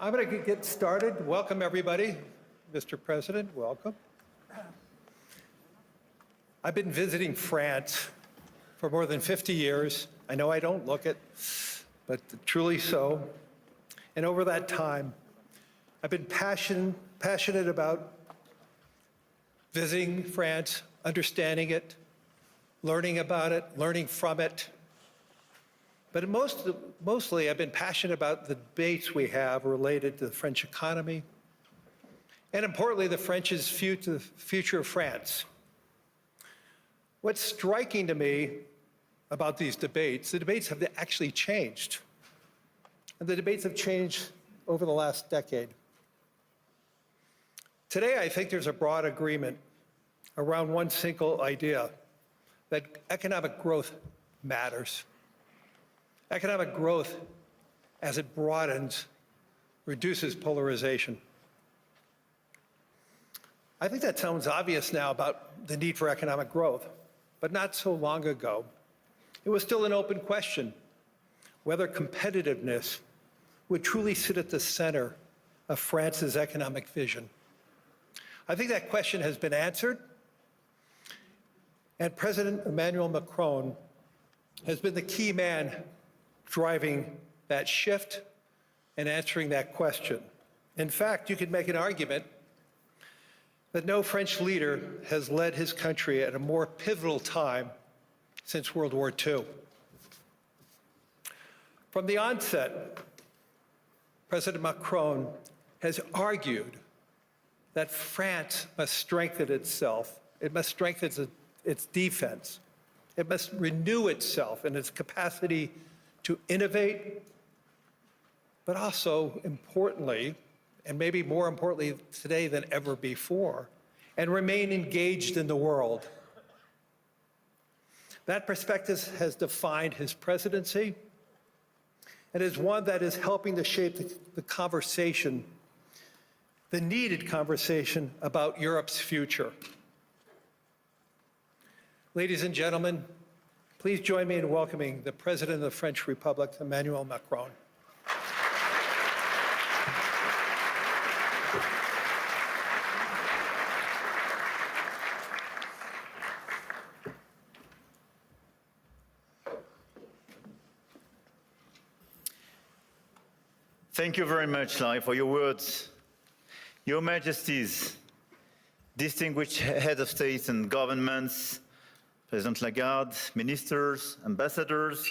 I'm going to get started. Welcome, everybody. Mr. President, welcome. I've been visiting France for more than 50 years. I know I don't look it, but truly so. And over that time, I've been passionate about visiting France, understanding it, learning about it, learning from it. But mostly, I've been passionate about the debates we have related to the French economy, and importantly, the French's future of France. What's striking to me about these debates, the debates have actually changed. And the debates have changed over the last decade. Today, I think there's a broad agreement around one single idea, that economic growth matters. Economic growth, as it broadens, reduces polarization. I think that sounds obvious now about the need for economic growth, but not so long ago. It was still an open question whether competitiveness would truly sit at the center of France's economic vision. I think that question has been answered, and President Emmanuel Macron has been the key man driving that shift and answering that question. In fact, you could make an argument that no French leader has led his country at a more pivotal time since World War II. From the onset, President Macron has argued that France must strengthen itself. It must strengthen its defense. It must renew itself in its capacity to innovate, but also importantly, and maybe more importantly today than ever before, and remain engaged in the world. That perspective has defined his presidency and is one that is helping to shape the conversation, the needed conversation about Europe's future. Ladies and gentlemen, please join me in welcoming the President of the French Republic, Emmanuel Macron. Thank you very much, Larry, for your words. Your Majesties, distinguished heads of states and governments, President Lagarde, ministers, ambassadors,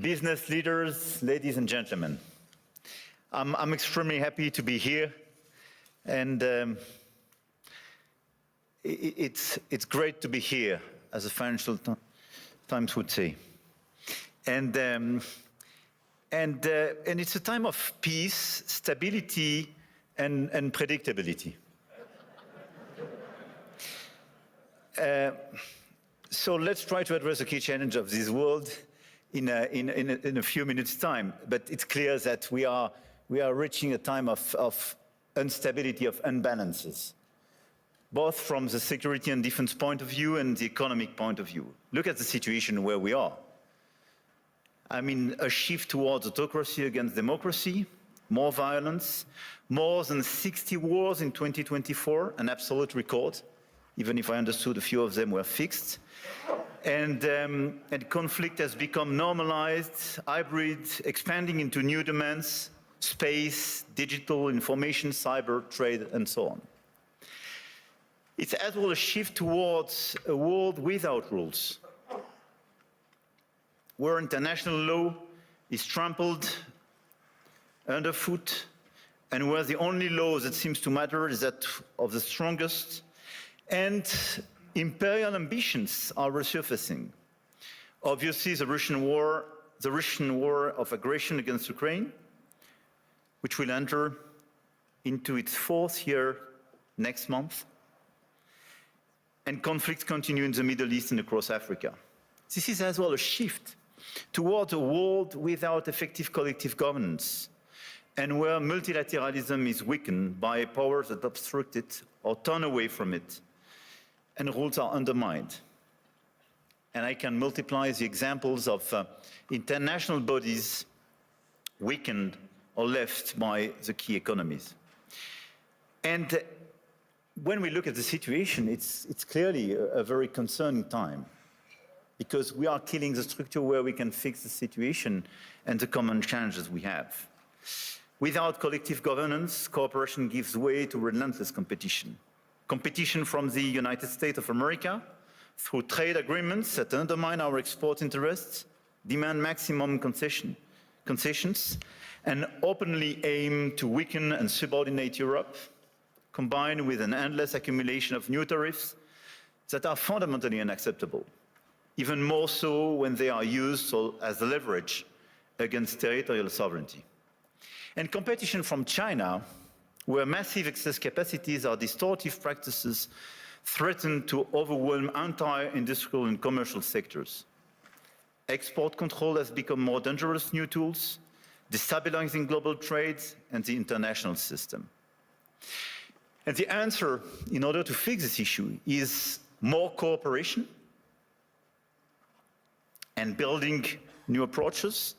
business leaders, ladies and gentlemen. I'm extremely happy to be here, and it's great to be here, as the Financial Times would say. And it's a time of peace, stability, and predictability. So let's try to address the key challenge of this world in a few minutes' time. But it's clear that we are reaching a time of instability, of imbalances, both from the security and defense point of view and the economic point of view. Look at the situation where we are. I mean, a shift towards autocracy against democracy, more violence, more than 60 wars in 2024, an absolute record, even if I understood a few of them were fixed. And conflict has become normalized, hybrid, expanding into new domains, space, digital, information, cyber, trade, and so on. It's as well a shift towards a world without rules, where international law is trampled underfoot, and where the only law that seems to matter is that of the strongest, and imperial ambitions are resurfacing. Obviously, the Russian war of aggression against Ukraine, which will enter into its fourth year next month, and conflicts continue in the Middle East and across Africa. This is as well a shift towards a world without effective collective governance, and where multilateralism is weakened by powers that obstruct it or turn away from it, and rules are undermined. and I can multiply the examples of international bodies weakened or left by the key economies. And when we look at the situation, it's clearly a very concerning time, because we are killing the structure where we can fix the situation and the common challenges we have. Without collective governance, cooperation gives way to relentless competition. Competition from the United States of America through trade agreements that undermine our export interests, demand maximum concessions, and openly aim to weaken and subordinate Europe, combined with an endless accumulation of new tariffs that are fundamentally unacceptable, even more so when they are used as leverage against territorial sovereignty. And competition from China, where massive excess capacities or distortive practices threaten to overwhelm entire industrial and commercial sectors. Export control has become more dangerous new tools, destabilizing global trade and the international system. And the answer, in order to fix this issue, is more cooperation and building new approaches.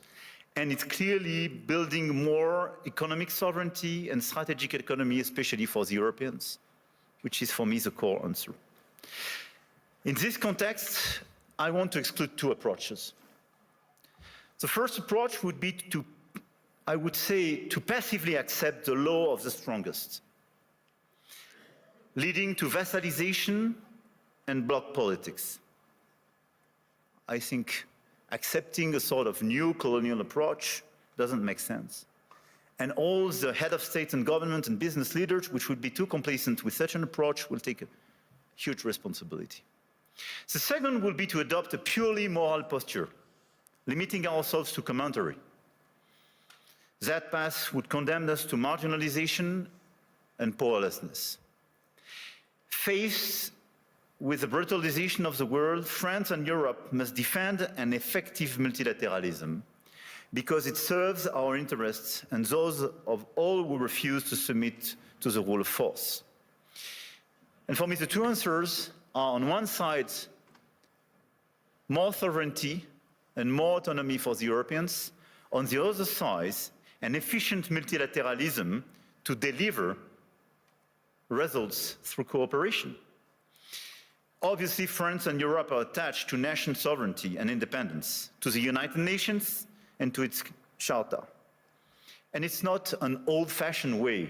And it's clearly building more economic sovereignty and strategic autonomy, especially for the Europeans, which is for me the core answer. In this context, I want to exclude two approaches. The first approach would be to, I would say, to passively accept the law of the strongest, leading to vassalization and bloc politics. I think accepting a sort of new colonial approach doesn't make sense. And all the head of state and government and business leaders, which would be too complacent with such an approach, will take a huge responsibility. The second will be to adopt a purely moral posture, limiting ourselves to commentary. That path would condemn us to marginalization and powerlessness. Faced with the brutalization of the world, France and Europe must defend an effective multilateralism because it serves our interests and those of all who refuse to submit to the rule of force. And for me, the two answers are, on one side, more sovereignty and more autonomy for the Europeans. On the other side, an efficient multilateralism to deliver results through cooperation. Obviously, France and Europe are attached to national sovereignty and independence, to the United Nations and to its charter. And it's not an old-fashioned way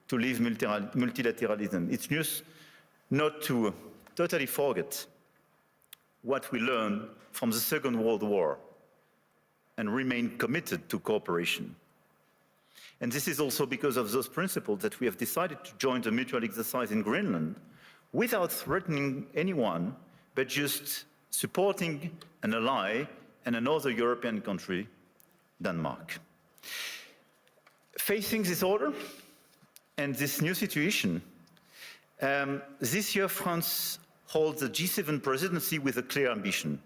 to live multilateralism. It's just not to totally forget what we learned from the Second World War and remain committed to cooperation. And this is also because of those principles that we have decided to join the mutual exercise in Greenland without threatening anyone, but just supporting an ally and another European country, Denmark. Facing this order and this new situation, this year France holds the G7 presidency with a clear ambition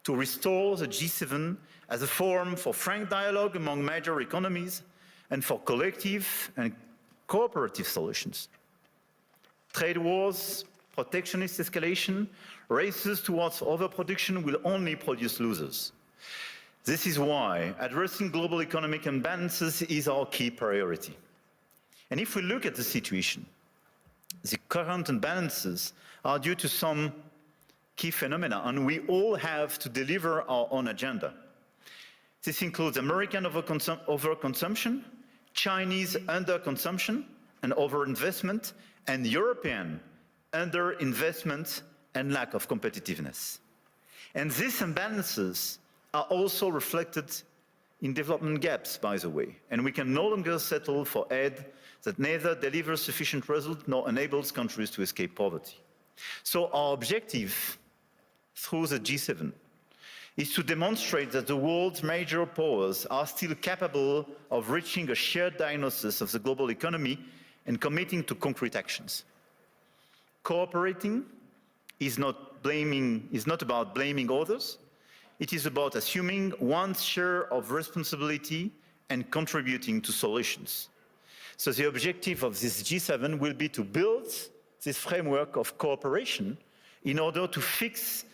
to restore the G7 as a forum for frank dialogue among major economies and for collective and cooperative solutions. Trade wars, protectionist escalation, races towards overproduction will only produce losers. This is why addressing global economic imbalances is our key priority. And if we look at the situation, the current imbalances are due to some key phenomena, and we all have to deliver our own agenda. This includes American overconsumption, Chinese underconsumption and overinvestment, and European underinvestment and lack of competitiveness. And these imbalances are also reflected in development gaps, by the way, and we can no longer settle for aid that neither delivers sufficient results nor enables countries to escape poverty. So our objective through the G7 is to demonstrate that the world's major powers are still capable of reaching a shared diagnosis of the global economy and committing to concrete actions. Cooperating is not about blaming others. It is about assuming one's share of responsibility and contributing to solutions. So the objective of this G7 will be to build this framework of cooperation in order to fix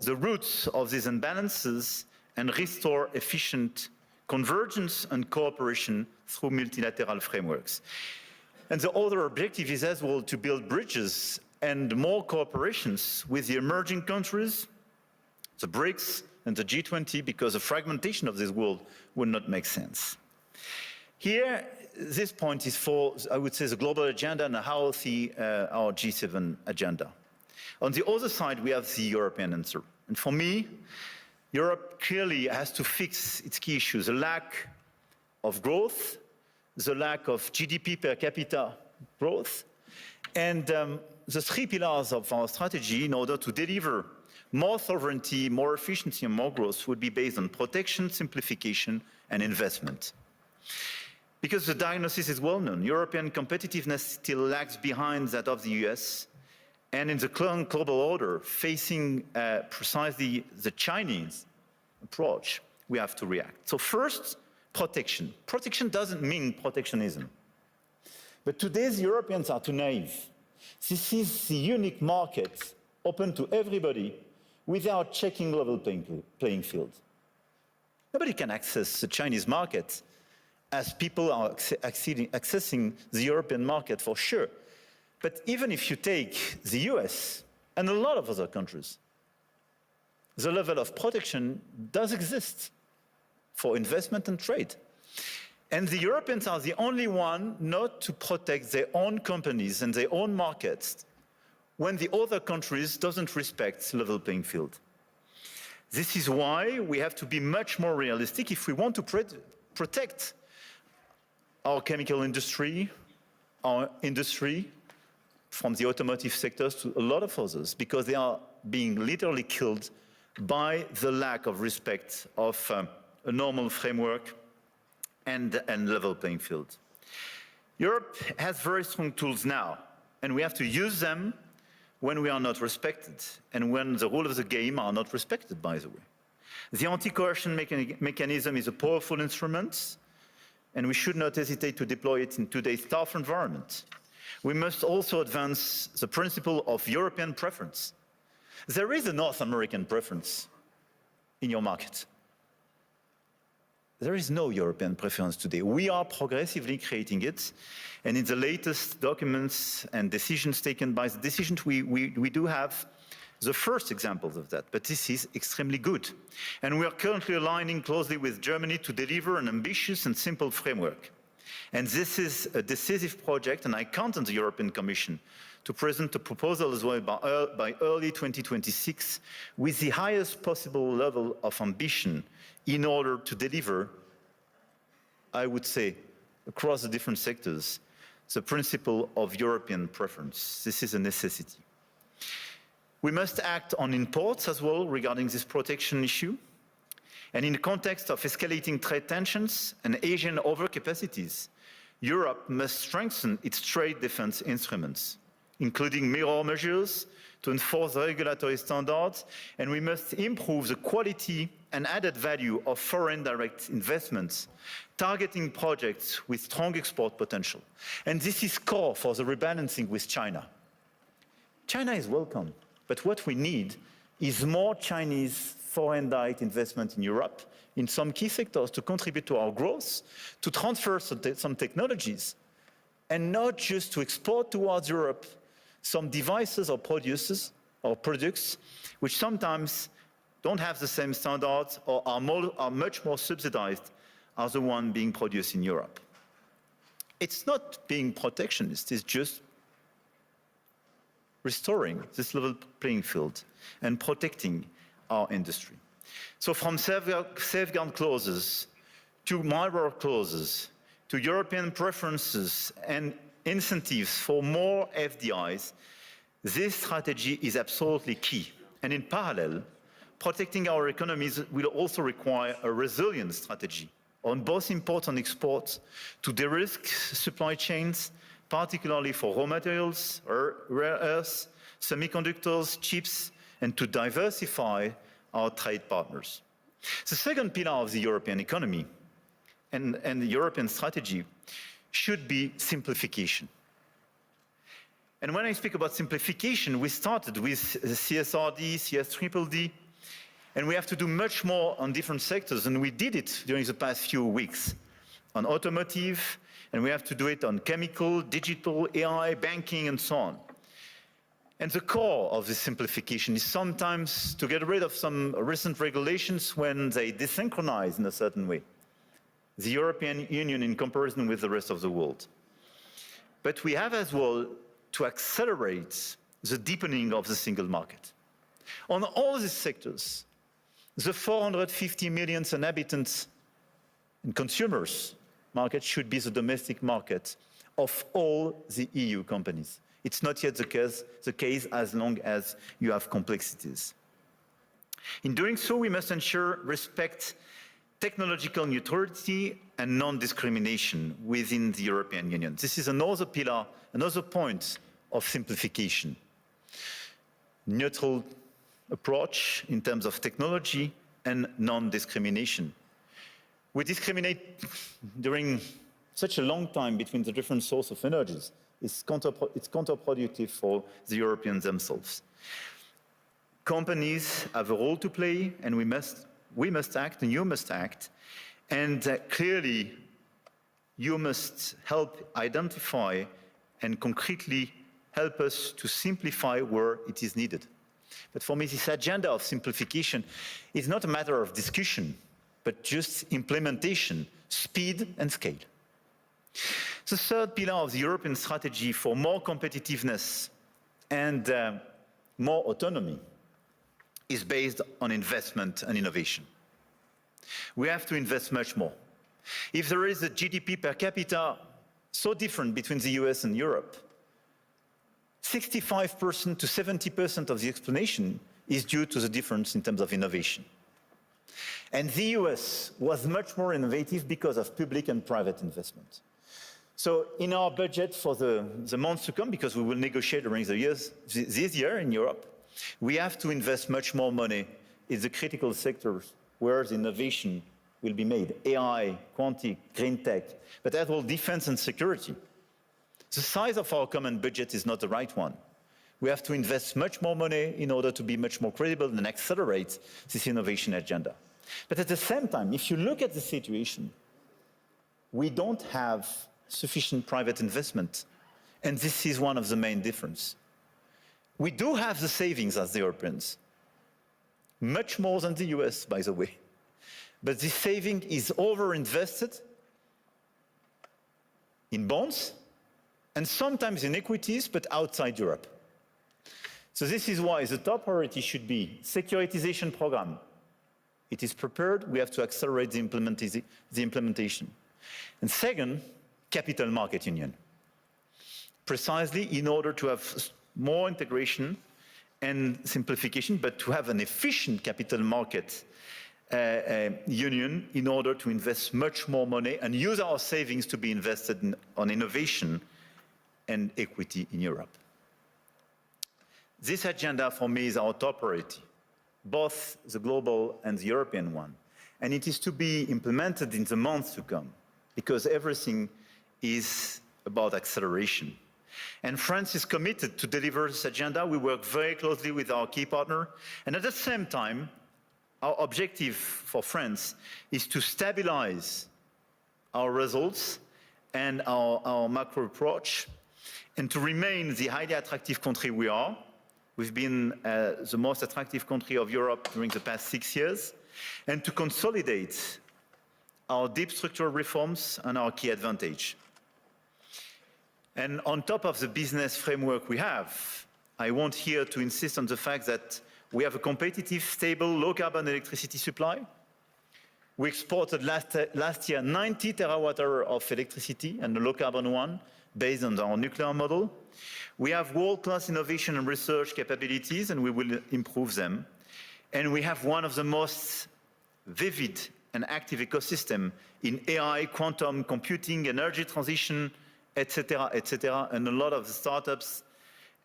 the roots of these imbalances and restore efficient convergence and cooperation through multilateral frameworks. And the other objective is as well to build bridges and more cooperations with the emerging countries, the BRICS and the G20, because the fragmentation of this world would not make sense. Here, this point is for, I would say, the global agenda and how to see our G7 agenda. On the other side, we have the European answer. And for me, Europe clearly has to fix its key issues: the lack of growth, the lack of GDP per capita growth, and the three pillars of our strategy in order to deliver more sovereignty, more efficiency, and more growth would be based on protection, simplification, and investment. Because the diagnosis is well known, European competitiveness still lags behind that of the US, and in the current global order, facing precisely the Chinese approach, we have to react. So first, protection. Protection doesn't mean protectionism. But today's Europeans are too naive. This is the unique market open to everybody without checking level playing field. Nobody can access the Chinese market as people are accessing the European market for sure. But even if you take the US and a lot of other countries, the level of protection does exist for investment and trade. And the Europeans are the only one not to protect their own companies and their own markets when the other countries doesn't respect level playing field. This is why we have to be much more realistic if we want to protect our chemical industry, our industry, from the automotive sectors to a lot of others, because they are being literally killed by the lack of respect of a normal framework and level playing field. Europe has very strong tools now, and we have to use them when we are not respected and when the rules of the game are not respected, by the way. The anti-coercion mechanism is a powerful instrument, and we should not hesitate to deploy it in today's tough environment. We must also advance the principle of European preference. There is a North American preference in your market. There is no European preference today. We are progressively creating it, and in the latest documents and decisions taken by the decisions, we do have the first examples of that, but this is extremely good. And we are currently aligning closely with Germany to deliver an ambitious and simple framework. And this is a decisive project, and I count on the European Commission to present a proposal as well by early 2026 with the highest possible level of ambition in order to deliver, I would say, across the different sectors, the principle of European preference. This is a necessity. We must act on imports as well regarding this protection issue. And in the context of escalating trade tensions and Asian overcapacities, Europe must strengthen its trade defense instruments, including mirror measures to enforce regulatory standards, and we must improve the quality and added value of foreign direct investments, targeting projects with strong export potential. And this is core for the rebalancing with China. China is welcome, but what we need is more Chinese foreign direct investment in Europe, in some key sectors, to contribute to our growth, to transfer some technologies, and not just to export towards Europe some devices or products which sometimes don't have the same standards or are much more subsidized as the one being produced in Europe. It's not being protectionist, it's just restoring this level playing field and protecting our industry. So from safeguard clauses to mirror clauses to European preferences and incentives for more FDIs, this strategy is absolutely key. And in parallel, protecting our economies will also require a resilient strategy on both imports and exports to de-risk supply chains, particularly for raw materials, rare earths, semiconductors, chips, and to diversify our trade partners. The second pillar of the European economy and the European strategy should be simplification. And when I speak about simplification, we started with the CSRD, CSDDD, And we have to do much more on different sectors, and we did it during the past few weeks on automotive, and we have to do it on chemical, digital, AI, banking, and so on. And the core of this simplification is sometimes to get rid of some recent regulations when they desynchronize in a certain way the European Union in comparison with the rest of the world. But we have as well to accelerate the deepening of the single market. On all these sectors, the 450 million inhabitants and consumers market should be the domestic market of all the EU companies. It's not yet the case as long as you have complexities. In doing so, we must ensure respect technological neutrality and non-discrimination within the European Union. This is another pillar, another point of simplification. Neutral approach in terms of technology and non-discrimination. We discriminate during such a long time between the different sources of energies. It's counterproductive for the Europeans themselves. Companies have a role to play, and we must act, and you must act. And clearly, you must help identify and concretely help us to simplify where it is needed. But for me, this agenda of simplification is not a matter of discussion, but just implementation, speed and scale. The third pillar of the European strategy for more competitiveness and more autonomy is based on investment and innovation. We have to invest much more. If there is a GDP per capita so different between the US and Europe, 65% to 70% of the explanation is due to the difference in terms of innovation. And the US was much more innovative because of public and private investment. So in our budget for the months to come, because we will negotiate during the years, this year in Europe, we have to invest much more money in the critical sectors where the innovation will be made. AI, quantum, green tech, but as well defense and security. The size of our common budget is not the right one. We have to invest much more money in order to be much more credible and accelerate this innovation agenda. But at the same time, if you look at the situation, we don't have sufficient private investment. And this is one of the main differences. We do have the savings as the Europeans, much more than the US, by the way. But this saving is overinvested in bonds, and sometimes in equities, but outside Europe. So this is why the top priority should be securitization program. It is prepared, we have to accelerate the implementation. And second, capital market union. Precisely in order to have more integration and simplification, but to have an efficient capital market union in order to invest much more money and use our savings to be invested on innovation and equity in Europe. This agenda for me is our top priority, both the global and the European one. And it is to be implemented in the months to come, because everything is about acceleration. And France is committed to deliver this agenda. We work very closely with our key partner. And at the same time, our objective for France is to stabilize our results and our macro approach, and to remain the highly attractive country we are. We've been the most attractive country of Europe during the past 6 years, and to consolidate our deep structural reforms and our key advantage. And on top of the business framework we have, I want here to insist on the fact that we have a competitive, stable, low-carbon electricity supply. We exported last year 90 terawatt-hours of electricity, and a low-carbon one, based on our nuclear model. We have world-class innovation and research capabilities, and we will improve them. And we have one of the most vivid and active ecosystem in AI, quantum computing, energy transition, etc., and a lot of the startups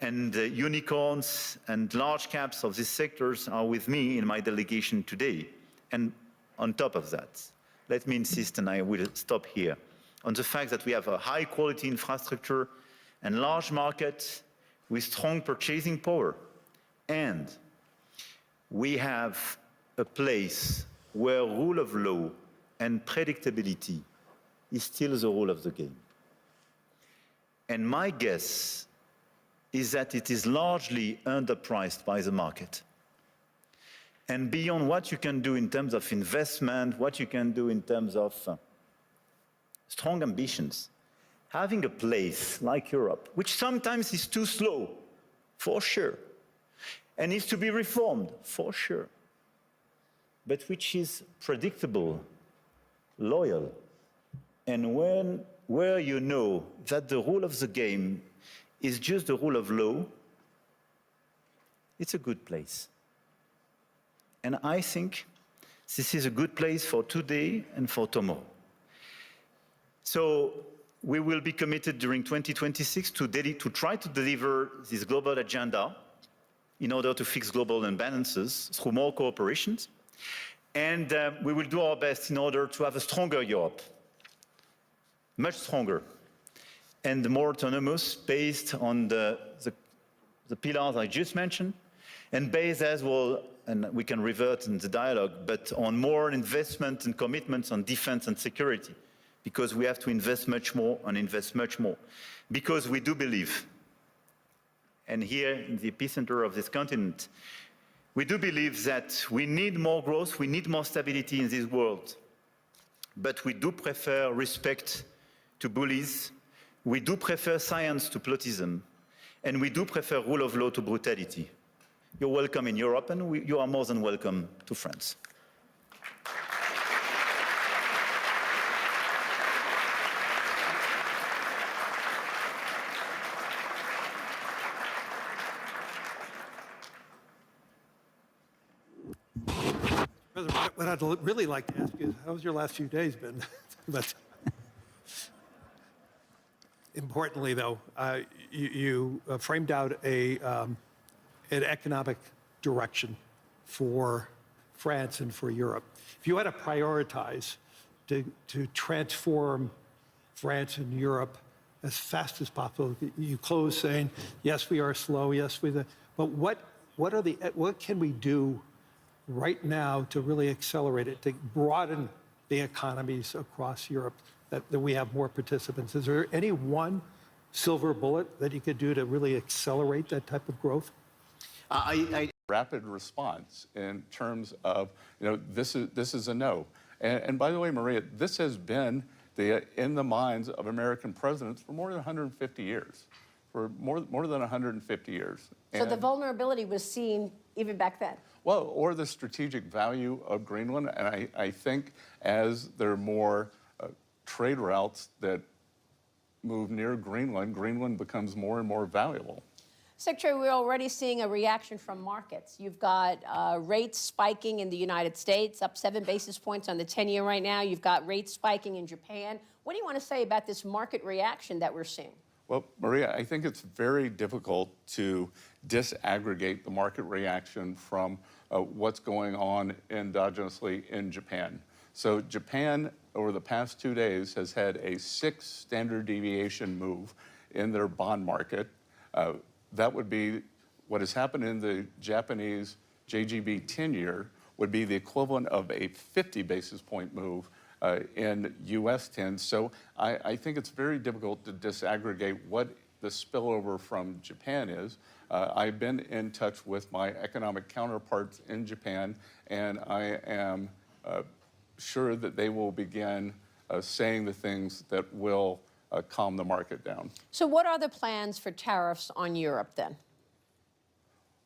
and unicorns and large caps of these sectors are with me in my delegation today. And on top of that, let me insist, and I will stop here, on the fact that we have a high-quality infrastructure and large market with strong purchasing power. And we have a place where rule of law and predictability is still the rule of the game. And my guess is that it is largely underpriced by the market. And beyond what you can do in terms of investment, what you can do in terms of strong ambitions, having a place like Europe, which sometimes is too slow, for sure, and needs to be reformed, for sure, but which is predictable, loyal, and where you know that the rule of the game is just the rule of law, it's a good place. And I think this is a good place for today and for tomorrow. So we will be committed during 2026 to try to deliver this global agenda in order to fix global imbalances through more cooperations. And we will do our best in order to have a stronger Europe, much stronger, and more autonomous, based on the pillars I just mentioned, and based as well, and we can revert in the dialogue, but on more investment and commitments on defense and security, because we have to invest much more and invest much more. Because we do believe, and here in the epicenter of this continent, we do believe that we need more growth, we need more stability in this world, but we do prefer respect to bullies, we do prefer science to plotism, and we do prefer rule of law to brutality. You're welcome in Europe, and you are more than welcome to France. President, what I'd really like to ask you is, how's your last few days been? But importantly, though, you framed out an economic direction for France and for Europe. If you had to prioritize to transform France and Europe as fast as possible, you close saying, yes, we are slow, yes, but what can we do right now to really accelerate it, to broaden the economies across Europe, that we have more participants? Is there any one silver bullet that you could do to really accelerate that type of growth? Rapid response in terms of, this is a no. And by the way, Maria, this has been in the minds of American presidents for more than 150 years. For more than 150 years. So the vulnerability was seen even back then? Well, or the strategic value of Greenland. And I think as there are more trade routes that move near Greenland, Greenland becomes more and more valuable. Secretary, we're already seeing a reaction from markets. You've got rates spiking in the United States, up 7 basis points on the 10-year right now. You've got rates spiking in Japan. What do you want to say about this market reaction that we're seeing? Well, Maria, I think it's very difficult to disaggregate the market reaction from what's going on endogenously in Japan. So Japan, over the past 2 days, has had a 6 standard deviation move in their bond market. That would be what has happened in the Japanese JGB 10-year would be the equivalent of a 50 basis point move in US 10. So I think it's very difficult to disaggregate what the spillover from Japan is. I've been in touch with my economic counterparts in Japan, and I am sure that they will begin saying the things that will calm the market down. So what are the plans for tariffs on Europe then?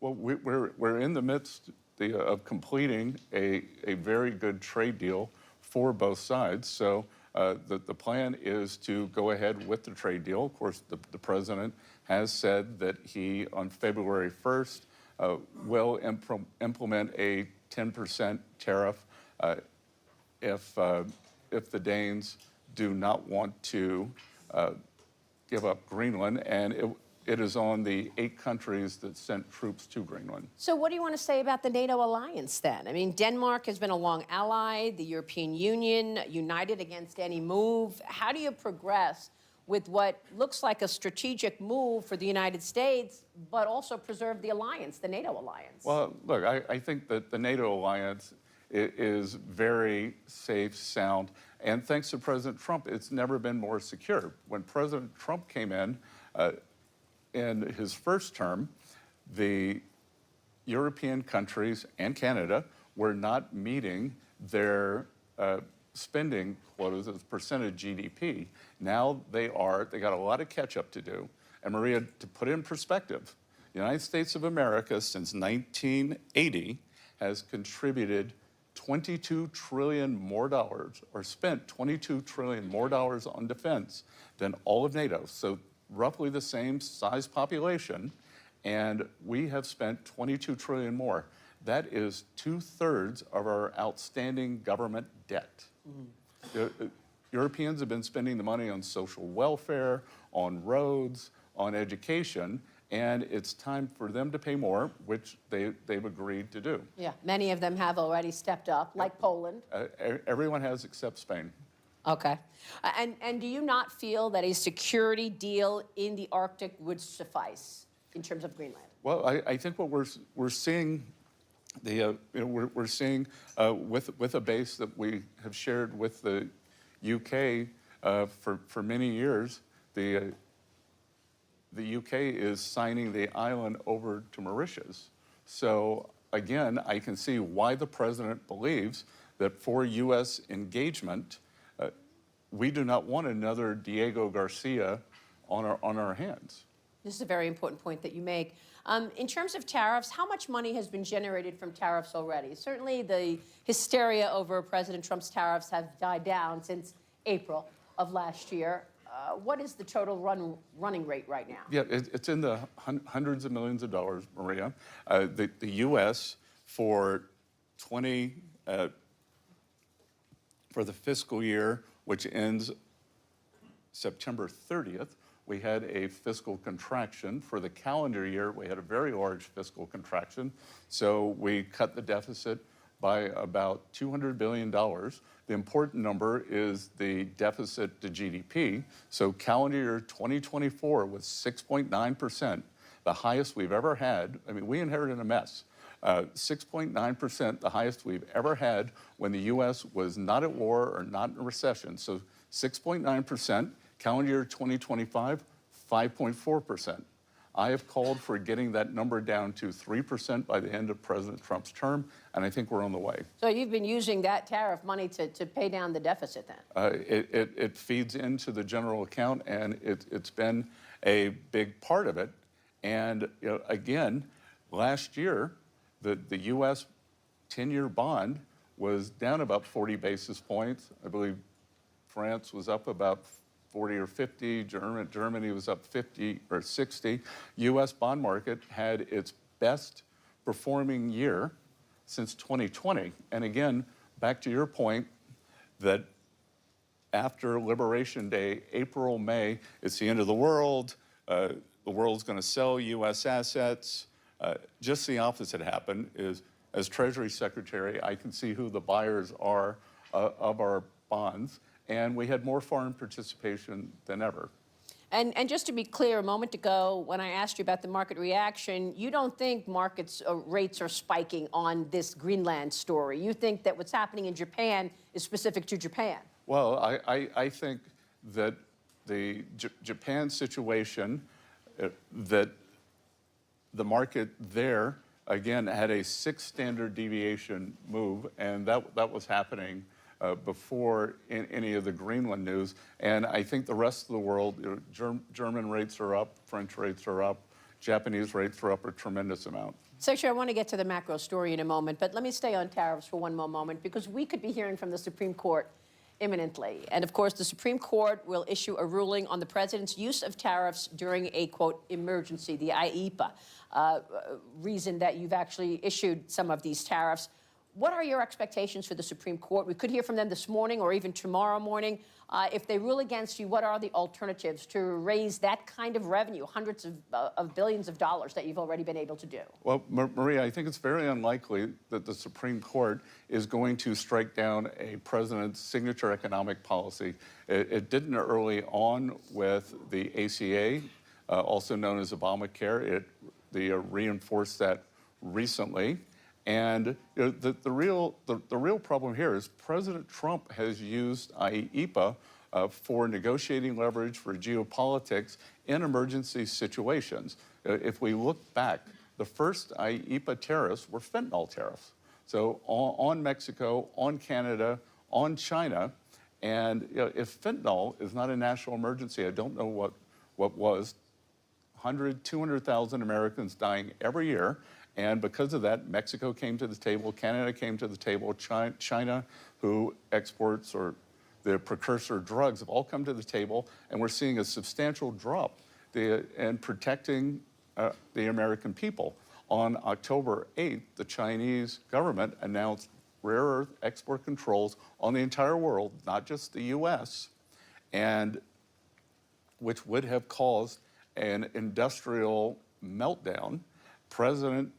Well, we're in the midst of completing a very good trade deal for both sides. So the plan is to go ahead with the trade deal. Of course, the president has said that he, on February 1st, will implement a 10% tariff if the Danes do not want to give up Greenland, and it is on the 8 countries that sent troops to Greenland. So what do you want to say about the NATO alliance then? I mean, Denmark has been a long ally, the European Union united against any move. How do you progress with what looks like a strategic move for the United States, but also preserve the alliance, the NATO alliance? Well, look, I think that the NATO alliance is very safe, sound, and thanks to President Trump, it's never been more secure. When President Trump came in his first term, the European countries and Canada were not meeting their spending quotas as a percent of GDP. Now they are. They got a lot of catch up to do. And Maria, to put it in perspective, the United States of America since 1980 has contributed $22 trillion more dollars, or spent $22 trillion more dollars on defense than all of NATO. So roughly the same size population, and we have spent $22 trillion more. That is 2/3 of our outstanding government debt. The Europeans have been spending the money on social welfare, on roads, on education, and it's time for them to pay more, which they've agreed to do. Yeah, many of them have already stepped up, like Poland. Everyone has except Spain. Okay. And do you not feel that a security deal in the Arctic would suffice in terms of Greenland? Well, I think what we're seeing, we're seeing with a base that we have shared with the UK for many years, the UK is signing the island over to Mauritius. So again, I can see why the president believes that for U.S. engagement, we do not want another Diego Garcia on our hands. This is a very important point that you make. In terms of tariffs, how much money has been generated from tariffs already? Certainly the hysteria over President Trump's tariffs have died down since April of last year. What is the total running rate right now? Yeah, it's in the hundreds of millions of dollars, Maria. The U.S. for the fiscal year, which ends September 30th, we had a fiscal contraction. For the calendar year, we had a very large fiscal contraction. So we cut the deficit by about $200 billion. The important number is the deficit to GDP. So calendar year 2024 was 6.9%, the highest we've ever had. I mean, we inherited a mess. 6.9%, the highest we've ever had when the U.S. was not at war or not in a recession. So 6.9%, calendar year 2025, 5.4%. I have called for getting that number down to 3% by the end of President Trump's term, and I think we're on the way. So you've been using that tariff money to pay down the deficit then? It feeds into the general account, and it's been a big part of it. And again, last year, the U.S. 10-year bond was down about 40 basis points. I believe France was up about 40 or 50, Germany was up 50 or 60. U.S. bond market had its best performing year since 2020. And again, back to your point that after Liberation Day, April, May, it's the end of the world. The world's going to sell U.S. assets. Just the opposite happened is, as Treasury Secretary, I can see who the buyers are of our bonds. And we had more foreign participation than ever. And just to be clear, a moment ago, when I asked you about the market reaction, you don't think markets rates are spiking on this Greenland story. You think that what's happening in Japan is specific to Japan. Well, I think that the Japan situation, that the market there, again, had a 6 standard deviation move, and that was happening before any of the Greenland news. And I think the rest of the world, German rates are up, French rates are up, Japanese rates are up a tremendous amount. Secretary, I want to get to the macro story in a moment, but let me stay on tariffs for one more moment, because we could be hearing from the Supreme Court imminently. And of course, the Supreme Court will issue a ruling on the president's use of tariffs during a, quote, emergency, the IEPA, reason that you've actually issued some of these tariffs. What are your expectations for the Supreme Court? We could hear from them this morning or even tomorrow morning. If they rule against you, what are the alternatives to raise that kind of revenue, hundreds of billions of dollars that you've already been able to do? Well, Maria, I think it's very unlikely that the Supreme Court is going to strike down a president's signature economic policy. It didn't early on with the ACA, also known as Obamacare. They reinforced that recently. And the real problem here is President Trump has used IEEPA for negotiating leverage for geopolitics in emergency situations. If we look back, the first IEEPA tariffs were fentanyl tariffs. So on Mexico, on Canada, on China, and if fentanyl is not a national emergency, I don't know what was. 200,000 Americans dying every year. And because of that, Mexico came to the table, Canada came to the table, China, who exports or the precursor drugs, have all come to the table, and we're seeing a substantial drop in protecting the American people. On October 8th, the Chinese government announced rare earth export controls on the entire world, not just the US, and which would have caused an industrial meltdown. President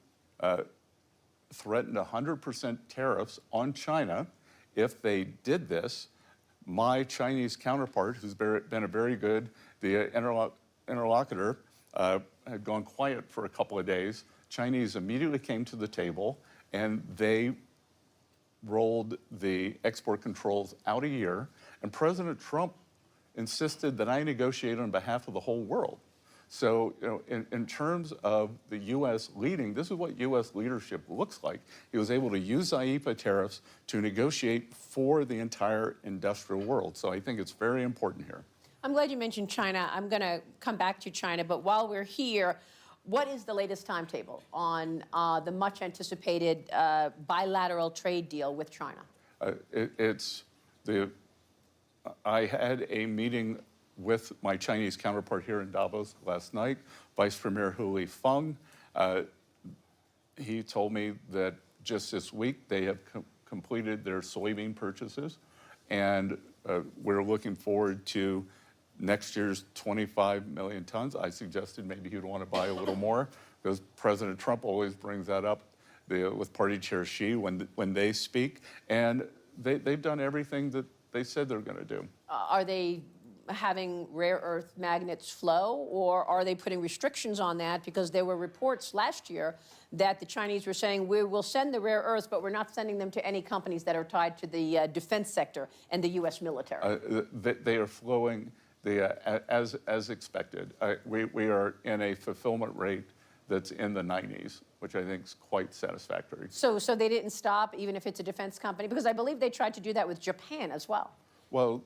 threatened 100% tariffs on China if they did this. My Chinese counterpart, who's been a very good interlocutor, had gone quiet for a couple of days. Chinese immediately came to the table, and they rolled the export controls out a year. And President Trump insisted that I negotiate on behalf of the whole world. So, in terms of the U.S. leading, this is what U.S. leadership looks like. He was able to use IEEPA tariffs to negotiate for the entire industrial world. So I think it's very important here. I'm glad you mentioned China. I'm going to come back to China, but while we're here, what is the latest timetable on the much anticipated bilateral trade deal with China? I had a meeting with my Chinese counterpart here in Davos last night, Vice Premier Hu Feng. He told me that just this week they have completed their soybean purchases, and we're looking forward to next year's 25 million tons. I suggested maybe he'd want to buy a little more, because President Trump always brings that up with Party Chair Xi when they speak, and they've done everything that they said they're going to do. Are they having rare earth magnets flow, or are they putting restrictions on that? Because there were reports last year that the Chinese were saying, we will send the rare earths, but we're not sending them to any companies that are tied to the defense sector and the U.S. military. They are flowing as expected. We are in a fulfillment rate that's in the 90s, which I think is quite satisfactory. So they didn't stop, even if it's a defense company? Because I believe they tried to do that with Japan as well. Well,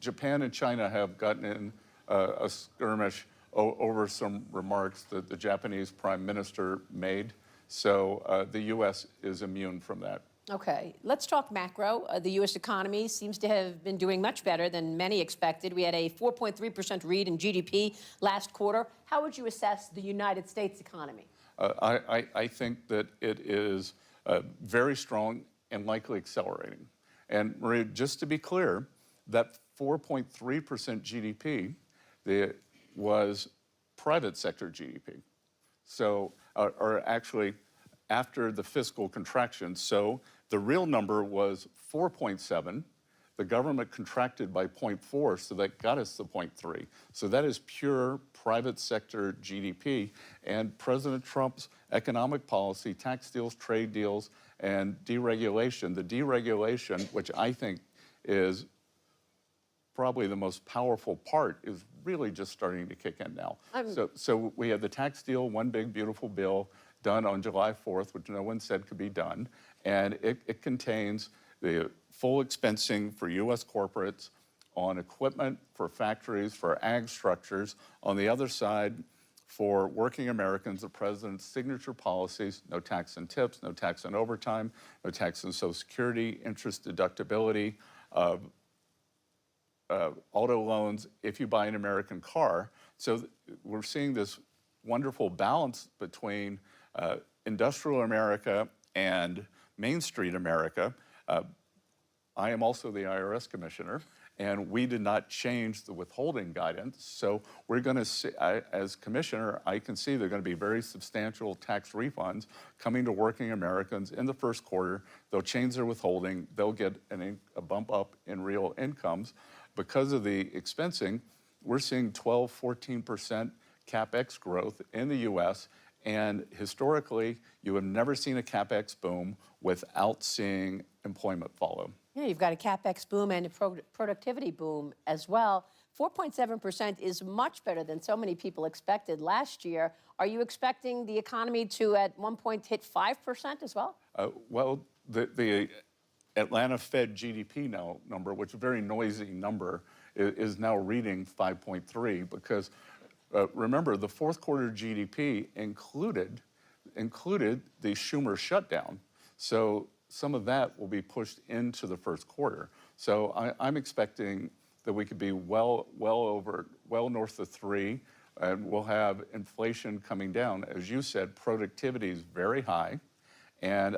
Japan and China have gotten in a skirmish over some remarks that the Japanese prime minister made. So the U.S. is immune from that. Okay, let's talk macro. The U.S. economy seems to have been doing much better than many expected. We had a 4.3% read in GDP last quarter. How would you assess the United States economy? I think that it is very strong and likely accelerating. And Maria, just to be clear, that 4.3% GDP was private sector GDP. So, or actually, after the fiscal contraction. So the real number was 4.7. The government contracted by 0.4, so that got us to 0.3. So that is pure private sector GDP. And President Trump's economic policy, tax deals, trade deals, and deregulation, the deregulation, which I think is probably the most powerful part, is really just starting to kick in now. So we had the tax deal, one big beautiful bill, done on July 4th, which no one said could be done. And it contains the full expensing for U.S. corporates on equipment, for factories, for ag structures. On the other side, for working Americans, the president's signature policies: no tax on tips, no tax on overtime, no tax on Social Security, interest deductibility, auto loans if you buy an American car. So we're seeing this wonderful balance between industrial America and Main Street America. I am also the IRS commissioner, and we did not change the withholding guidance. So we're going to see, as commissioner, I can see there are going to be very substantial tax refunds coming to working Americans in the first quarter. They'll change their withholding. They'll get a bump up in real incomes. Because of the expensing, we're seeing 12, 14% CapEx growth in the U.S., And historically, you have never seen a CapEx boom without seeing employment follow. Yeah, you've got a CapEx boom and a productivity boom as well. 4.7% is much better than so many people expected last year. Are you expecting the economy to, at one point, hit 5% as well? Well, the Atlanta Fed GDP number, which is a very noisy number, is now reading 5.3 because remember, the fourth quarter GDP included the Schumer shutdown. So some of that will be pushed into the first quarter. So I'm expecting that we could be well north of 3, and we'll have inflation coming down. As you said, productivity is very high, and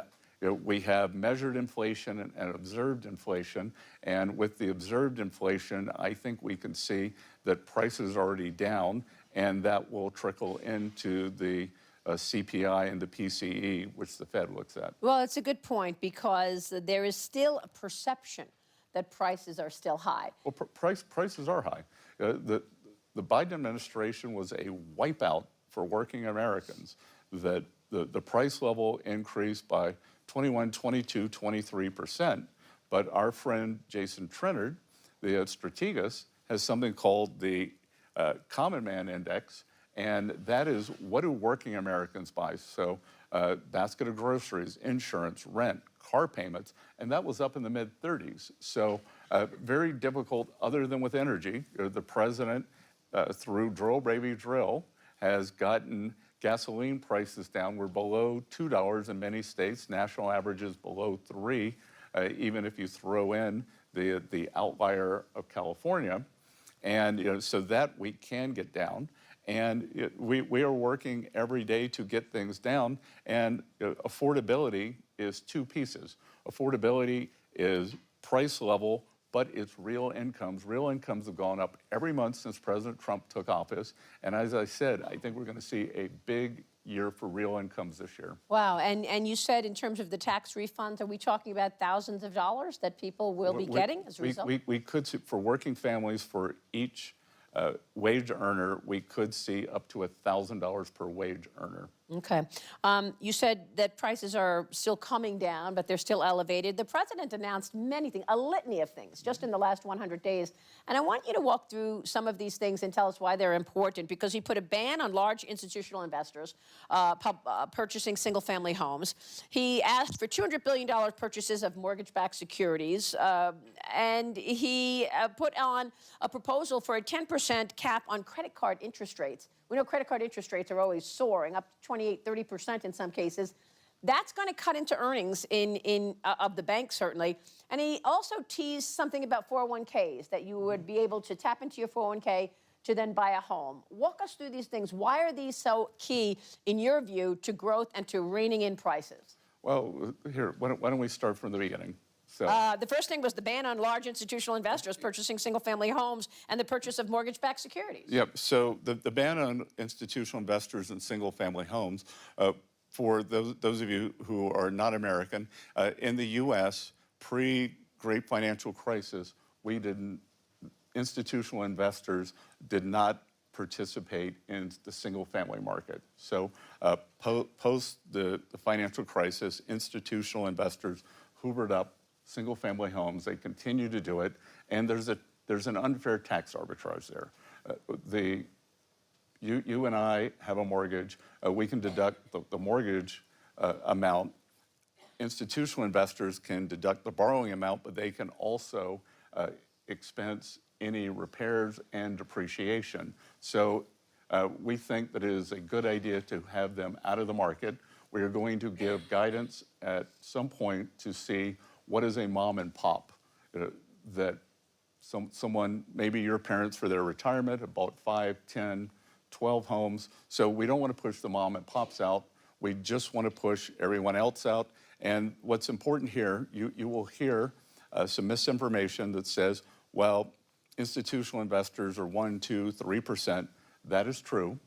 we have measured inflation and observed inflation. And with the observed inflation, I think we can see that prices are already down, and that will trickle into the CPI and the PCE, which the Fed looks at. Well, it's a good point because there is still a perception that prices are still high. Well, prices are high. The Biden administration was a wipeout for working Americans. That the price level increased by 21, 22, 23%. But our friend Jason Trennard, the strategist, has something called the Common Man Index, and that is what do working Americans buy? So basket of groceries, insurance, rent, car payments, and that was up in the mid-30s. So very difficult, other than with energy. The president, through Drill Baby Drill, has gotten gasoline prices down. We're below $2 in many states. National average is below 3, even if you throw in the outlier of California. And so that we can get down. And we are working every day to get things down. And affordability is two pieces. Affordability is price level, but it's real incomes. Real incomes have gone up every month since President Trump took office. And as I said, I think we're going to see a big year for real incomes this year. Wow, and you said in terms of the tax refunds, are we talking about thousands of dollars that people will be getting as a result? We could see, for working families, for each wage earner, we could see up to $1,000 per wage earner. Okay. You said that prices are still coming down, but they're still elevated. The president announced many things, a litany of things, just in the last 100 days. And I want you to walk through some of these things and tell us why they're important, because he put a ban on large institutional investors purchasing single-family homes. He asked for $200 billion purchases of mortgage-backed securities, and he put on a proposal for a 10% cap on credit card interest rates. We know credit card interest rates are always soaring, up to 28, 30% in some cases. That's going to cut into earnings of the bank, certainly. And he also teased something about 401ks, that you would be able to tap into your 401k to then buy a home. Walk us through these things. Why are these so key, in your view, to growth and to reining in prices? Well, here, why don't we start from the beginning? So, the first thing was the ban on large institutional investors purchasing single-family homes and the purchase of mortgage-backed securities. Yep. So the ban on institutional investors in single-family homes, for those of you who are not American, in the U.S., pre-Great Financial Crisis, institutional investors did not participate in the single-family market. So post the financial crisis, institutional investors hoovered up single-family homes. They continue to do it, and there's an unfair tax arbitrage there. You and I have a mortgage. We can deduct the mortgage amount. Institutional investors can deduct the borrowing amount, but they can also expense any repairs and depreciation. So we think that it is a good idea to have them out of the market. We are going to give guidance at some point to see what is a mom and pop, that someone, maybe your parents for their retirement, have bought 5, 10, 12 homes. So we don't want to push the mom and pops out. We just want to push everyone else out. And what's important here, you will hear some misinformation that says, well, institutional investors are 1, 2, 3%. That is true.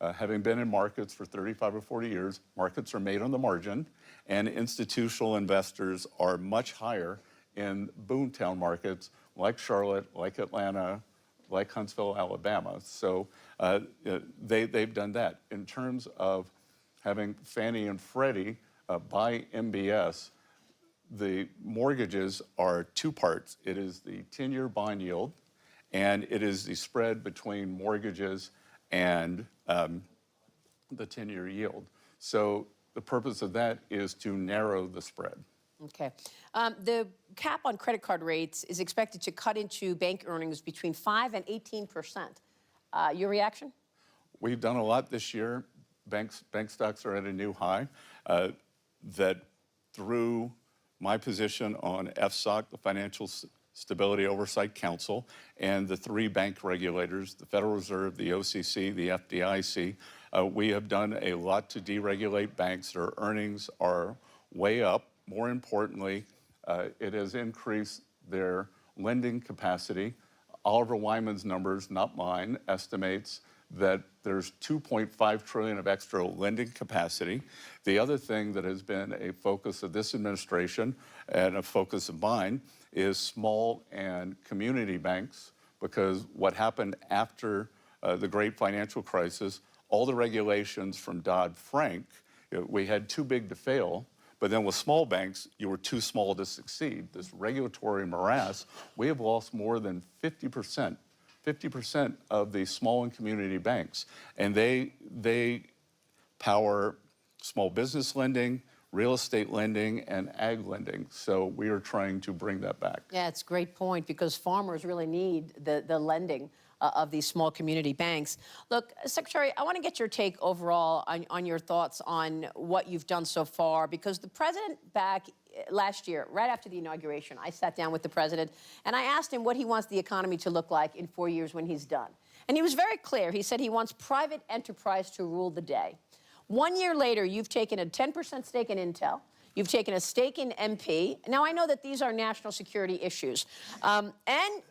Having been in markets for 35 or 40 years, markets are made on the margin, and institutional investors are much higher in boomtown markets like Charlotte, like Atlanta, like Huntsville, Alabama. So they've done that. In terms of having Fannie and Freddie buy MBS, the mortgages are two parts. It is the 10-year bond yield, and it is the spread between mortgages and the 10-year yield. So the purpose of that is to narrow the spread. Okay. The cap on credit card rates is expected to cut into bank earnings between 5 and 18%. Your reaction? We've done a lot this year. Bank stocks are at a new high. That through my position on FSOC, the Financial Stability Oversight Council, and the three bank regulators, the Federal Reserve, the OCC, the FDIC, we have done a lot to deregulate banks. Their earnings are way up. More importantly, it has increased their lending capacity. Oliver Wyman's numbers, not mine, estimates that there's 2.5 trillion of extra lending capacity. The other thing that has been a focus of this administration and a focus of mine is small and community banks, because what happened after the great financial crisis, all the regulations from Dodd-Frank, we had too big to fail. But then with small banks, you were too small to succeed. This regulatory morass, we have lost more than 50% of the small and community banks. And they power small business lending, real estate lending, and ag lending. So we are trying to bring that back. Yeah, it's a great point, because farmers really need the lending of these small community banks. Look, Secretary, I want to get your take overall on your thoughts on what you've done so far, because the president back last year, right after the inauguration, I sat down with the president and I asked him what he wants the economy to look like in 4 years when he's done. And he was very clear. He said he wants private enterprise to rule the day. 1 year later, you've taken a 10% stake in Intel. You've taken a stake in MP. Now, I know that these are national security issues. And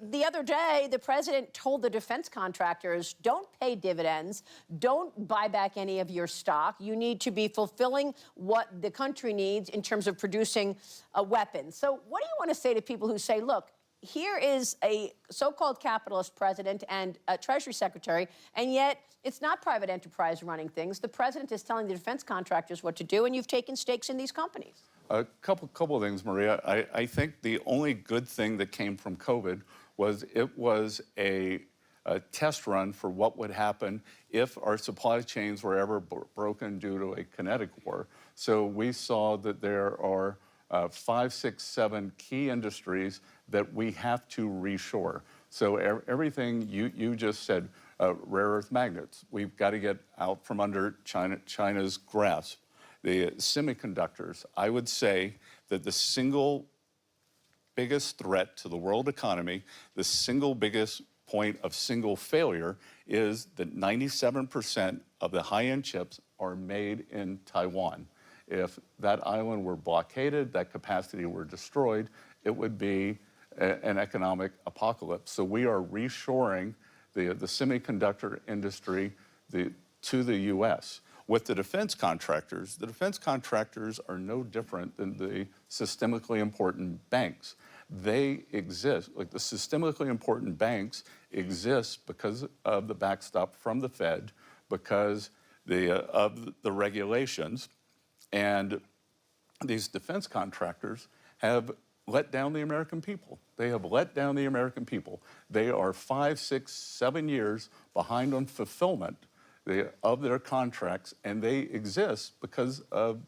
the other day, the president told the defense contractors, don't pay dividends, don't buy back any of your stock. You need to be fulfilling what the country needs in terms of producing a weapon. So what do you want to say to people who say, look, here is a so-called capitalist president and a Treasury Secretary, and yet it's not private enterprise running things. The president is telling the defense contractors what to do, and you've taken stakes in these companies. A couple of things, Maria. I think the only good thing that came from COVID was it was a test run for what would happen if our supply chains were ever broken due to a kinetic war. So we saw that there are 5, 6, 7 key industries that we have to reshore. So everything you just said, rare earth magnets, we've got to get out from under China's grasp. The semiconductors, I would say that the single biggest threat to the world economy, the single biggest point of single failure, is that 97% of the high-end chips are made in Taiwan. If that island were blockaded, that capacity were destroyed, it would be an economic apocalypse. So we are reshoring the semiconductor industry to the U.S. With the defense contractors are no different than the systemically important banks. They exist, like the systemically important banks exist because of the backstop from the Fed, because of the regulations. And these defense contractors have let down the American people. They have let down the American people. They are 5, 6, 7 years behind on fulfillment of their contracts, and they exist because of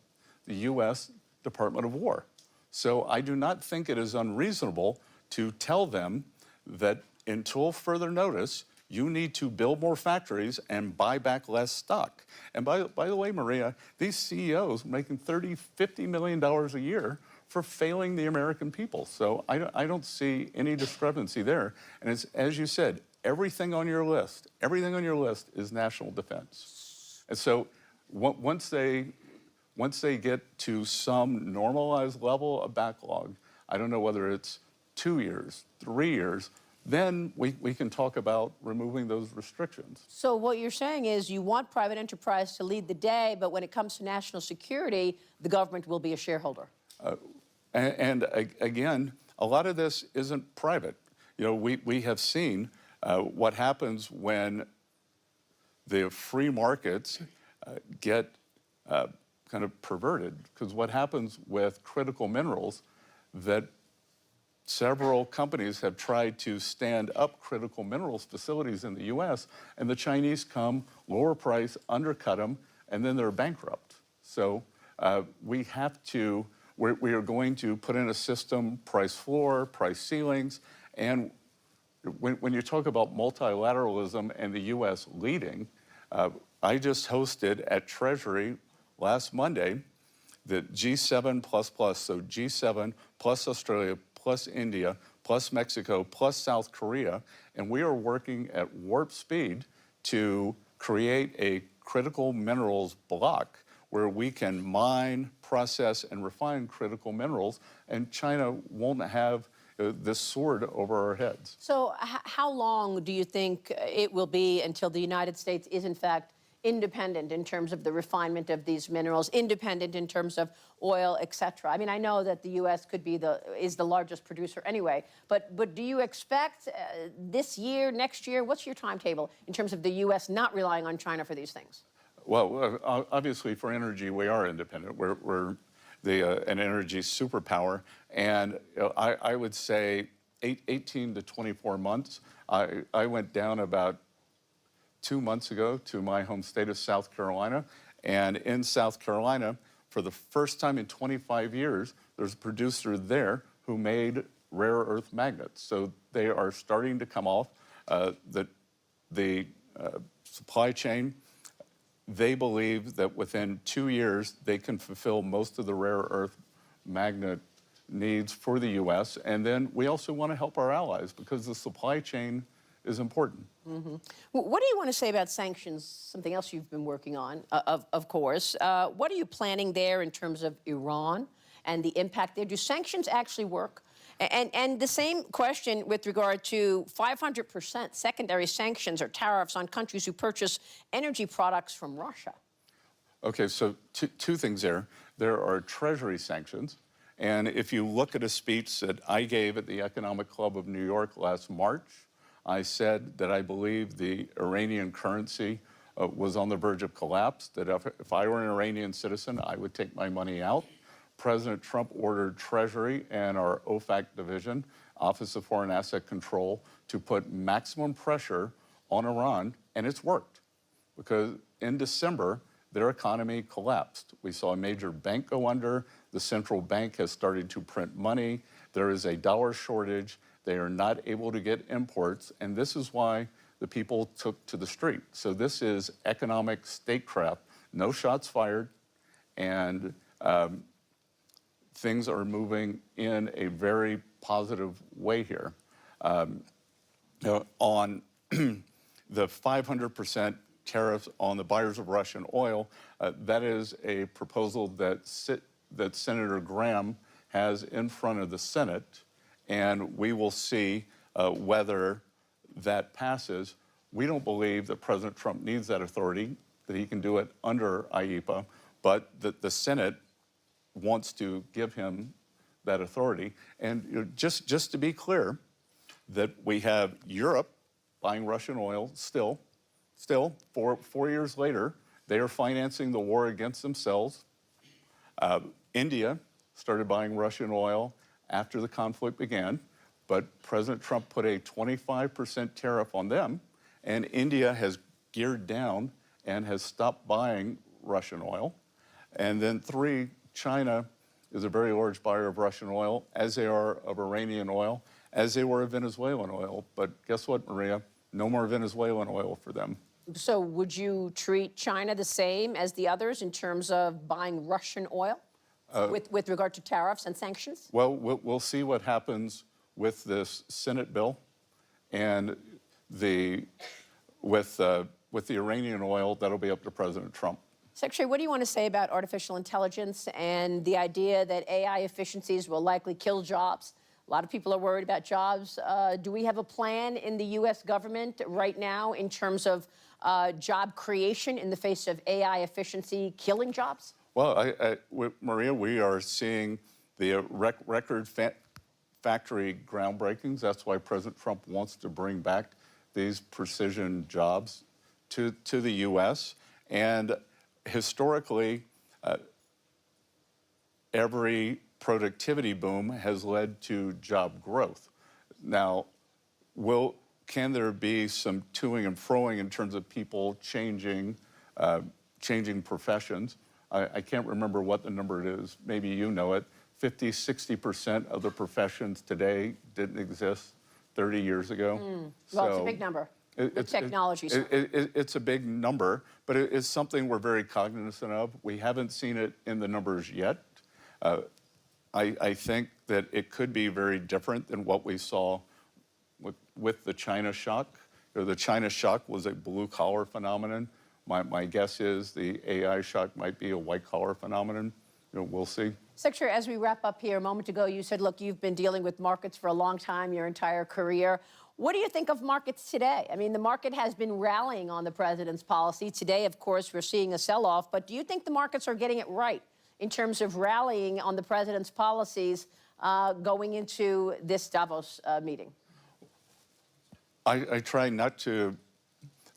the U.S. Department of War. So I do not think it is unreasonable to tell them that until further notice, you need to build more factories and buy back less stock. And by the way, Maria, these CEOs making $30, $50 million a year for failing the American people. So I don't see any discrepancy there. And it's, as you said, everything on your list is national defense. And so once they get to some normalized level of backlog, I don't know whether it's 2 years, 3 years, then we can talk about removing those restrictions. So what you're saying is you want private enterprise to lead the day, but when it comes to national security, the government will be a shareholder. And again, a lot of this isn't private. You know, we have seen what happens when the free markets get kind of perverted, because what happens with critical minerals, that several companies have tried to stand up critical minerals facilities in the US, and the Chinese come, lower price, undercut them, and then they're bankrupt. So we are going to put in a system, price floor, price ceilings, and when you talk about multilateralism and the US leading, I just hosted at Treasury last Monday the G7++, so G7 plus Australia, plus India, plus Mexico, plus South Korea, and we are working at warp speed to create a critical minerals block where we can mine, process, and refine critical minerals, and China won't have this sword over our heads. So how long do you think it will be until the United States is, in fact, independent in terms of the refinement of these minerals, independent in terms of oil, et cetera? I mean, I know that the U.S. is the largest producer anyway, but do you expect this year, next year, what's your timetable in terms of the U.S. not relying on China for these things? Well, obviously for energy, we are independent. We're an energy superpower, and I would say 18 to 24 months. I went down about 2 months ago to my home state of South Carolina, and in South Carolina, for the first time in 25 years, there's a producer there who made rare earth magnets. So they are starting to come off the supply chain. They believe that within 2 years, they can fulfill most of the rare earth magnet needs for the U.S. And then we also want to help our allies because the supply chain is important. Mm-hmm. What do you want to say about sanctions, something else you've been working on, of course? What are you planning there in terms of Iran and the impact there? Do sanctions actually work? And the same question with regard to 500% secondary sanctions or tariffs on countries who purchase energy products from Russia. Okay, so two things there. There are Treasury sanctions. And if you look at a speech that I gave at the Economic Club of New York last March, I said that I believe the Iranian currency was on the verge of collapse, that if I were an Iranian citizen, I would take my money out. President Trump ordered Treasury and our OFAC division, Office of Foreign Asset Control, to put maximum pressure on Iran, and it's worked. Because in December, their economy collapsed. We saw a major bank go under. The central bank has started to print money. There is a dollar shortage. They are not able to get imports, and this is why the people took to the street. So this is economic statecraft. No shots fired, and things are moving in a very positive way here. On the 500% tariffs on the buyers of Russian oil, that is a proposal that Senator Graham has in front of the Senate, and we will see whether that passes. We don't believe that President Trump needs that authority, that he can do it under IEEPA, but that the Senate wants to give him that authority. And just to be clear, that we have Europe buying Russian oil still 4 years later, they are financing the war against themselves. India started buying Russian oil after the conflict began, but President Trump put a 25% tariff on them, and India has geared down and has stopped buying Russian oil. And then 3, China is a very large buyer of Russian oil, as they are of Iranian oil, as they were of Venezuelan oil. But guess what, Maria? No more Venezuelan oil for them. So would you treat China the same as the others in terms of buying Russian oil with regard to tariffs and sanctions? Well, we'll see what happens with this Senate bill and with the Iranian oil. That'll be up to President Trump. Secretary, what do you want to say about artificial intelligence and the idea that AI efficiencies will likely kill jobs? A lot of people are worried about jobs. Do we have a plan in the U.S. government right now in terms of job creation in the face of AI efficiency killing jobs? Well, Maria, we are seeing the record factory groundbreakings. That's why President Trump wants to bring back these precision jobs to the U.S. And historically, every productivity boom has led to job growth. Now, can there be some toing and froing in terms of people changing professions? I can't remember what the number is. Maybe you know it. 50, 60% of the professions today didn't exist 30 years ago. Well, it's a big number. The technology. It's a big number, but it's something we're very cognizant of. We haven't seen it in the numbers yet. I think that it could be very different than what we saw with the China shock. The China shock was a blue-collar phenomenon. My guess is the AI shock might be a white-collar phenomenon. We'll see. Secretary, as we wrap up here, a moment ago, you said, look, you've been dealing with markets for a long time, your entire career. What do you think of markets today? I mean, the market has been rallying on the president's policy. Today, of course, we're seeing a sell-off, but do you think the markets are getting it right in terms of rallying on the president's policies going into this Davos meeting? I try not to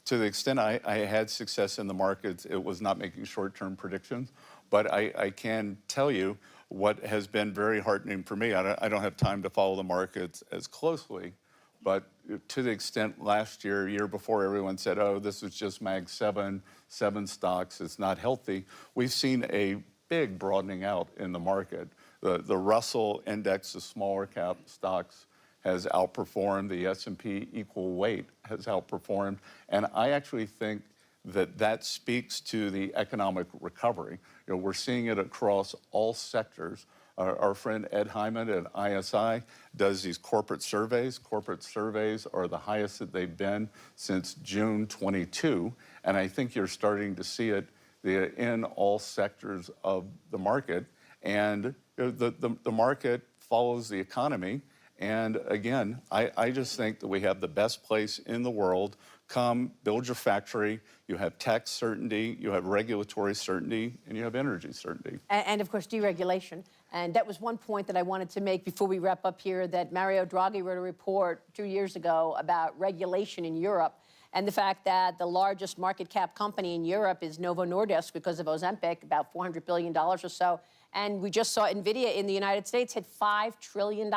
the extent I had success in the markets, it was not making short-term predictions. But I can tell you what has been very heartening for me. I don't have time to follow the markets as closely, but to the extent last year before, everyone said, oh, this is just Mag 7 stocks, it's not healthy. We've seen a big broadening out in the market. The Russell index of smaller cap stocks has outperformed. The S&P equal weight has outperformed. And I actually think that speaks to the economic recovery. We're seeing it across all sectors. Our friend Ed Hyman at ISI does these corporate surveys. Corporate surveys are the highest that they've been since June 22. And I think you're starting to see it in all sectors of the market. And the market follows the economy. And again, I just think that we have the best place in the world. Come, build your factory. You have tax certainty, you have regulatory certainty, and you have energy certainty. And of course, deregulation. And that was one point that I wanted to make before we wrap up here, that Mario Draghi wrote a report 2 years ago about regulation in Europe and the fact that the largest market cap company in Europe is Novo Nordisk because of Ozempic, about $400 billion or so. And we just saw NVIDIA in the United States hit $5 trillion.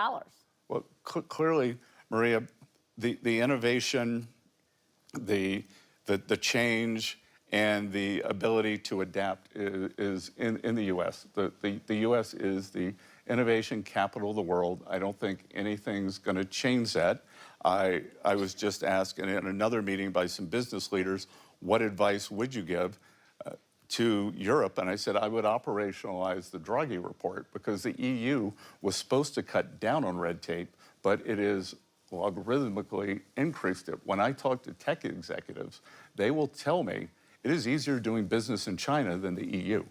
Well, clearly, Maria, the innovation, the change, and the ability to adapt is in the U.S. The U.S. is the innovation capital of the world. I don't think anything's going to change that. I was just asked in another meeting by some business leaders, what advice would you give to Europe? And I said I would operationalize the Draghi report, because the EU was supposed to cut down on red tape, but it is logarithmically increased it. When I talk to tech executives, they will tell me it is easier doing business in China than the EU.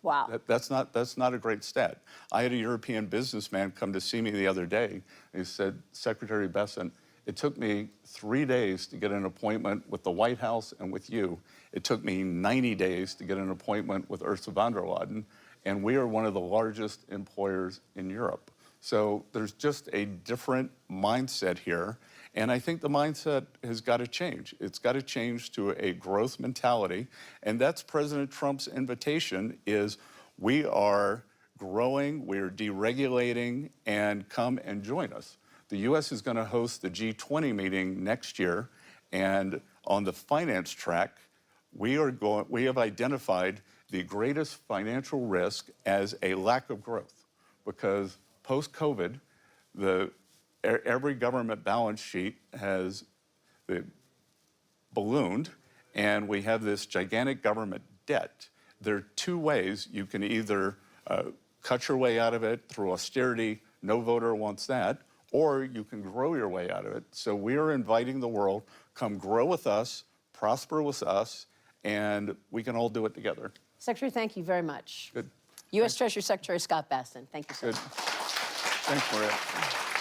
Wow. That's not a great stat. I had a European businessman come to see me the other day. He said, Secretary Bessent, it took me 3 days to get an appointment with the White House and with you. It took me 90 days to get an appointment with Ursula von der Leyen, and we are one of the largest employers in Europe. So there's just a different mindset here, and I think the mindset has got to change. It's got to change to a growth mentality, and that's President Trump's invitation is we are growing, we're deregulating, and come and join us. The U.S. is going to host the G20 meeting next year, and on the finance track, we have identified the greatest financial risk as a lack of growth, because post-COVID, every government balance sheet has ballooned, and we have this gigantic government debt. There are two ways you can either cut your way out of it through austerity, no voter wants that, or you can grow your way out of it. So we are inviting the world, come grow with us, prosper with us, and we can all do it together. Secretary, thank you very much. Good. U.S. Treasury Secretary Scott Bessent, thank you so much. Thanks, Maria.